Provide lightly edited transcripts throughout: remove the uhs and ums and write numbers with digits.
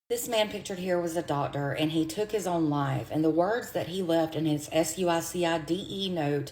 This man pictured here was a doctor, and he took his own life, and the words that he left in his SUICIDE note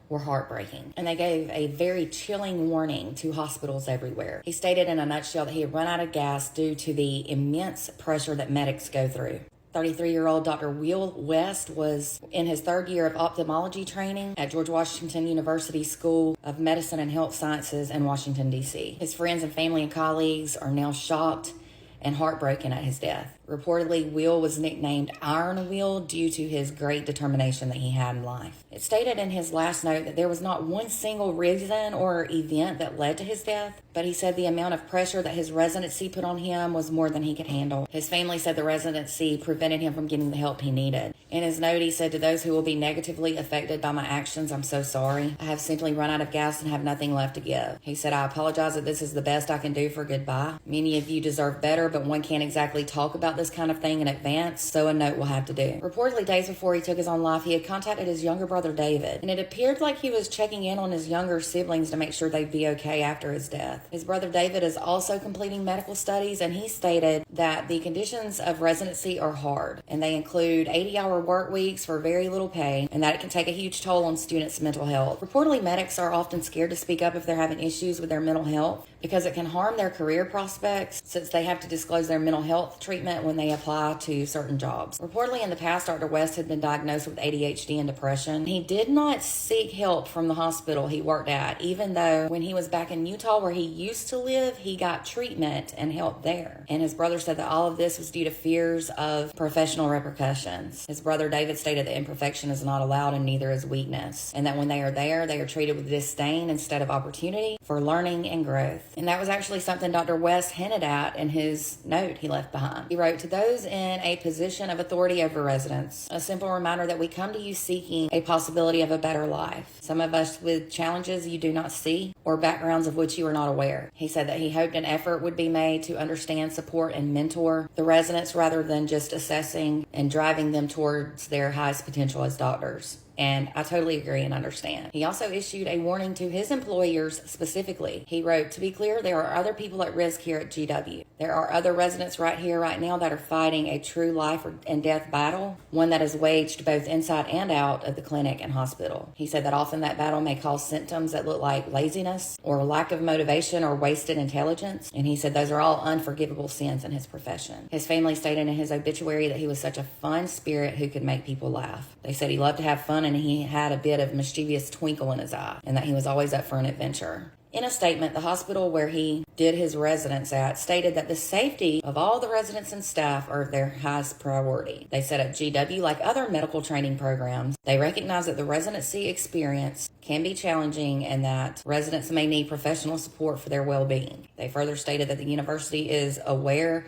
were heartbreaking, and they gave a very chilling warning to hospitals everywhere. He stated in a nutshell that he had run out of gas due to the immense pressure that medics go through. 33-year-old Dr. Will West was in his third year of ophthalmology training at George Washington University School of Medicine and Health Sciences in Washington, D.C. His friends and family and colleagues are now shocked and heartbroken at his death. Reportedly, Will was nicknamed Iron Will due to his great determination that he had in life. It stated in his last note that there was not one single reason or event that led to his death, but he said the amount of pressure that his residency put on him was more than he could handle. His family said the residency prevented him from getting the help he needed. In his note, he said, "To those who will be negatively affected by my actions, I'm so sorry. I have simply run out of gas and have nothing left to give." He said, "I apologize that this is the best I can do for goodbye. Many of you deserve better, but one can't exactly talk about this kind of thing in advance, so a note will have to do." Reportedly, days before he took his own life, he had contacted his younger brother David, and it appeared like he was checking in on his younger siblings to make sure they'd be okay after his death. His brother David is also completing medical studies, and he stated that the conditions of residency are hard, and they include 80-hour work weeks for very little pay, and that it can take a huge toll on students' mental health. Reportedly, medics are often scared to speak up if they're having issues with their mental health because it can harm their career prospects, since they have to disclose their mental health treatment when they apply to certain jobs. Reportedly, in the past, Dr. West had been diagnosed with ADHD and depression. He did not seek help from the hospital he worked at, even though when he was back in Utah where he used to live, he got treatment and help there. And his brother said that all of this was due to fears of professional repercussions. His brother David stated that imperfection is not allowed and neither is weakness, and that when they are there, they are treated with disdain instead of opportunity for learning and growth. And that was actually something Dr. West hinted at in his note he left behind. He wrote, "To those in a position of authority over residents, a simple reminder that we come to you seeking a possibility of a better life. Some of us with challenges you do not see or backgrounds of which you are not aware." He said that he hoped an effort would be made to understand, support, and mentor the residents rather than just assessing and driving them towards their highest potential as doctors. And I totally agree and understand. He also issued a warning to his employers specifically. He wrote, "To be clear, there are other people at risk here at GW. There are other residents right here, right now that are fighting a true life and death battle, one that is waged both inside and out of the clinic and hospital." He said that often that battle may cause symptoms that look like laziness or lack of motivation or wasted intelligence. And he said those are all unforgivable sins in his profession. His family stated in his obituary that he was such a fun spirit who could make people laugh. They said he loved to have fun and he had a bit of mischievous twinkle in his eye, and that he was always up for an adventure. In a statement, the hospital where he did his residence at stated that the safety of all the residents and staff are their highest priority. They said at GW, like other medical training programs, they recognize that the residency experience can be challenging and that residents may need professional support for their well-being. They further stated that the university is aware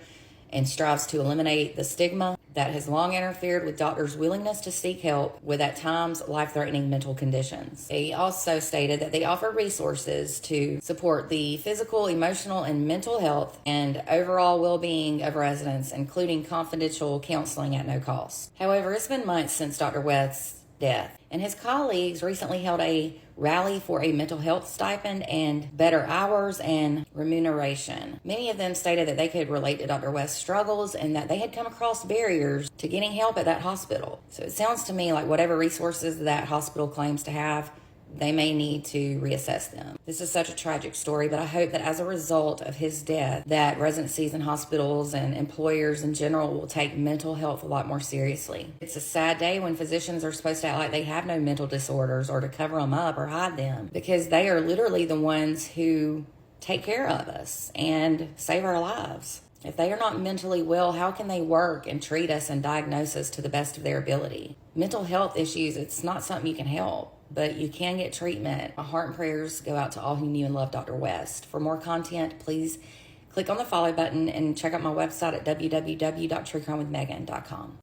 and strives to eliminate the stigma that has long interfered with doctors' willingness to seek help with at times life-threatening mental conditions. They also stated that they offer resources to support the physical, emotional, and mental health and overall well-being of residents, including confidential counseling at no cost. However, it's been months since Dr. West's death, and his colleagues recently held a rally for a mental health stipend and better hours and remuneration. Many of them stated that they could relate to Dr. West's struggles and that they had come across barriers to getting help at that hospital. So it sounds to me like whatever resources that hospital claims to have, they may need to reassess them. This is such a tragic story, but I hope that as a result of his death, that residencies and hospitals and employers in general will take mental health a lot more seriously. It's a sad day when physicians are supposed to act like they have no mental disorders or to cover them up or hide them, because they are literally the ones who take care of us and save our lives. If they are not mentally well, how can they work and treat us and diagnose us to the best of their ability? Mental health issues, it's not something you can help, but you can get treatment. My heart and prayers go out to all who knew and loved Dr. West. For more content, please click on the follow button and check out my website at www.truecrimewithmegan.com.